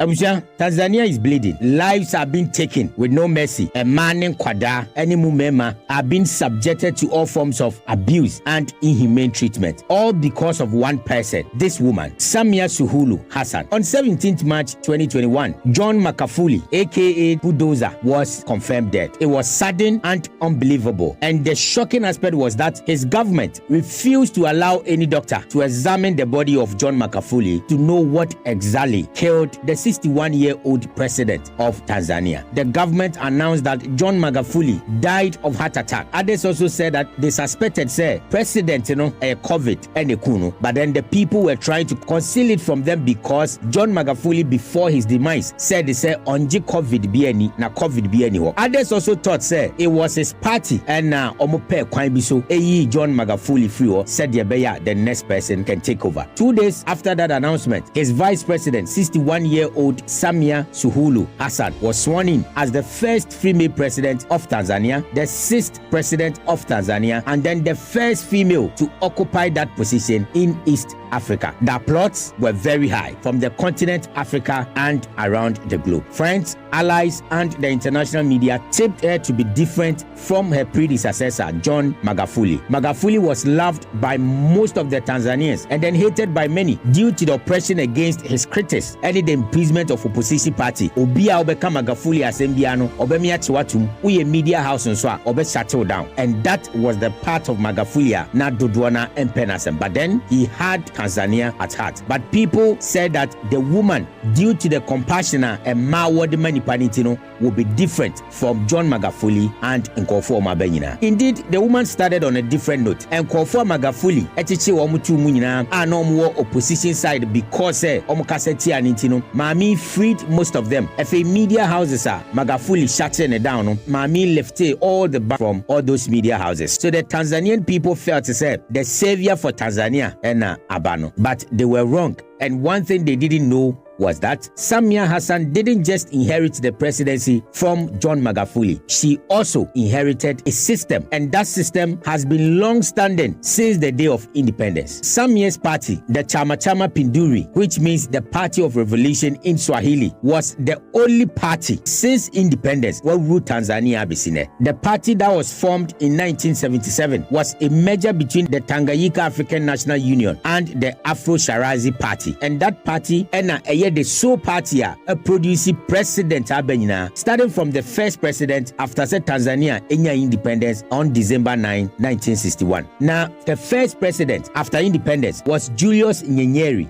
Abuja, Tanzania is bleeding. Lives are being taken with no mercy. A man in Kwada, any Mumema, are being subjected to all forms of abuse and inhumane treatment. All because of one person, this woman, Samia Suluhu Hassan. On 17th March 2021, John Magufuli, aka Bulldozer, was confirmed dead. It was sudden and unbelievable. And the shocking aspect was that his government refused to allow any doctor to examine the body of John Magufuli to know what exactly killed the 61-year-old president of Tanzania. The government announced that John Magufuli died of heart attack. Others also said that they suspected, president, a COVID and a kuno, but then the people were trying to conceal it from them because John Magufuli, before his demise, said onji COVID be na COVID be. Others also thought, it was his party and omope kwan biso John Magufuli free said the next person can take over. 2 days after that announcement, his vice president, 61-year-old Samia Suluhu Hassan, was sworn in as the first female president of Tanzania, the 6th president of Tanzania, and then the first female to occupy that position in East Africa. The applause were very high from the continent Africa and around the globe. Friends, allies, and the international media tipped her to be different from her predecessor, John Magufuli. Magufuli was loved by most of the Tanzanians and then hated by many due to the oppression against his critics and the imprisonment of opposition party. Obia obeka Magufuli asembiano, obemia chiwatum, uye media house nswa, obe settle down. And that was the part of Magufuli na Dodwana and Penasem. But then he had Tanzania at heart. But people said that the woman, due to the compassion and mawad manipanitino, would be different from John Magufuli and Nkofo Mabenyina. Indeed, the woman started on a different note. Nkofo Magufuli etiche wamutu munyina anomwo opposition side because omukaseti anintino Mami freed most of them. If a media houses are Magufuli shutting it down, Mami lifted all the back from all those media houses. So the Tanzanian people felt the savior for Tanzania and Abano. But they were wrong. And one thing they didn't know was that Samia Hassan didn't just inherit the presidency from John Magufuli. She also inherited a system, and that system has been long-standing since the day of independence. Samia's party, the Chama Chama Pinduri, which means the Party of Revolution in Swahili, was the only party since independence what ruled Tanzania Abisine. The party that was formed in 1977 was a merger between the Tanganyika African National Union and the Afro-Shirazi Party, and that party the sole party a producing president Abenyina, starting from the first president after Tanzania enya independence on December 9, 1961. Now, the first president after independence was Julius Nyerere.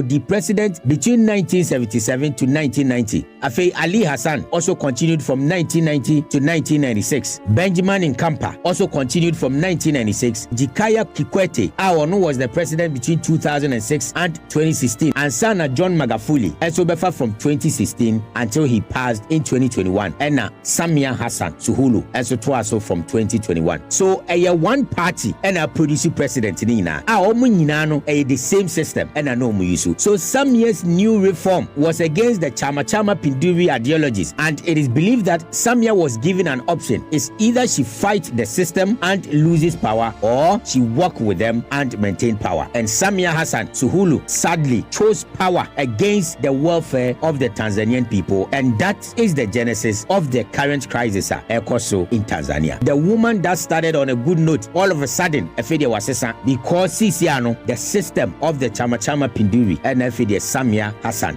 The president between 1977 to 1990. Afei Ali Hassan also continued from 1990 to 1996. Benjamin Mkapa also continued from 1996. Jakaya Kikwete was the president between 2006 and 2016. And Sana John Magufuli also befa from 2016 until he passed in 2021. And Samia Hassan Suluhu also from 2021. So one party and a producing president nina the same system and no muyusu. So Samia's new reform was against the Chama Chama Pinduri ideologies, and it is believed that Samia was given an option. It's either she fight the system and loses power, or she work with them and maintain power. And Samia Hassan Suluhu sadly chose power against the welfare of the Tanzanian people, and that is the genesis of the current crisis in Tanzania. The woman that started on a good note, all of a sudden because the system of the Chama Chama Pinduri and Samia Hassan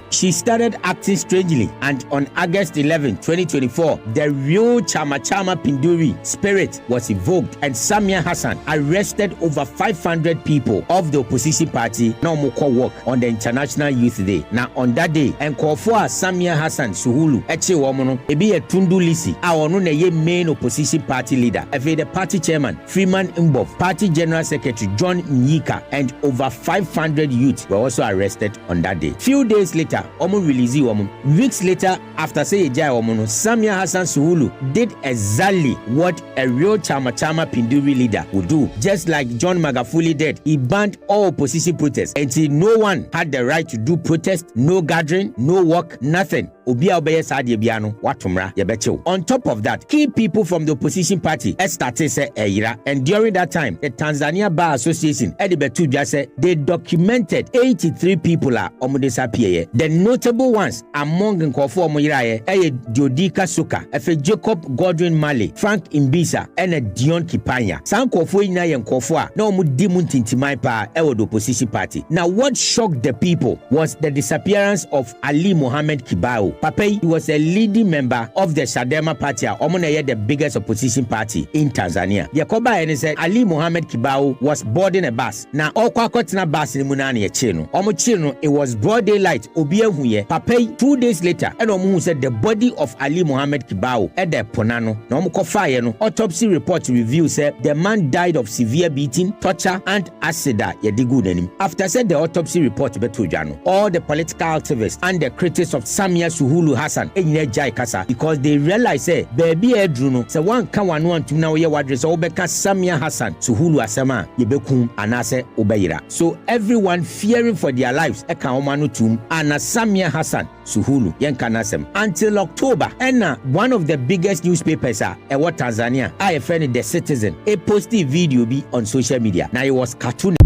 she started acting strangely, and on August 11, 2024, the real Chama Chama Pinduri spirit was evoked, and Samia Hassan arrested over 500 people of the opposition party work on the International Youth Day. Now on that day, Nkofo Samia Hassan Suluhu ebi Tundu Lisi na main opposition party leader, the party chairman Freeman Mbov, party general secretary John Nyika, and over 500 youths were also arrested on that day. Few days later, release weeks later, after Samia Hassan Suluhu did exactly what a real Chama Chama Pinduri leader would do. Just like John Magufuli did, he banned all opposition protests until no one had the right to do protest, no gathering, no work, nothing. obi a obeye saa de bia no watomra ye bechew. On top of that, key people from the opposition party started say eyira, and during that time the Tanzania Bar Association edibetu bia say they documented 83 people are omo disappear. The notable ones among nkofo omo yira ye Diodika Suka, efe Jacob Godwin Mali, Frank Imbisa, and Dion Kipanya. San nkofo ina ye nkofo a na omo di mu ntintimai pa the opposition party. Now what shocked the people was the disappearance of Ali Mohammed Kibao. Papa, he was a leading member of the Chadema party, the biggest opposition party in Tanzania. Yakoba and said Ali Mohammed Kibao was boarding a bus. Now all kwakotna bus in Munani chino. Chino, it was broad daylight. Obia huye. Papa, 2 days later, and Omu said the body of Ali Mohammed Kibao at the Ponano. No fire no. Autopsy report review said the man died of severe beating, torture, and acid. After said the autopsy report betujano, all the political activists and the critics of Samia Suluhu Hassan because they realize say baby edruno say one can one to now ye wadress obeka Samia Hassan Suluhu Asama yebekum anase obeyira. So everyone fearing for their lives eka omanu tum ana Samia Hassan Suluhu yenkanasem until October. And one of the biggest newspapers what Tanzania, I friend The Citizen, a posted video be on social media. Now it was cartoon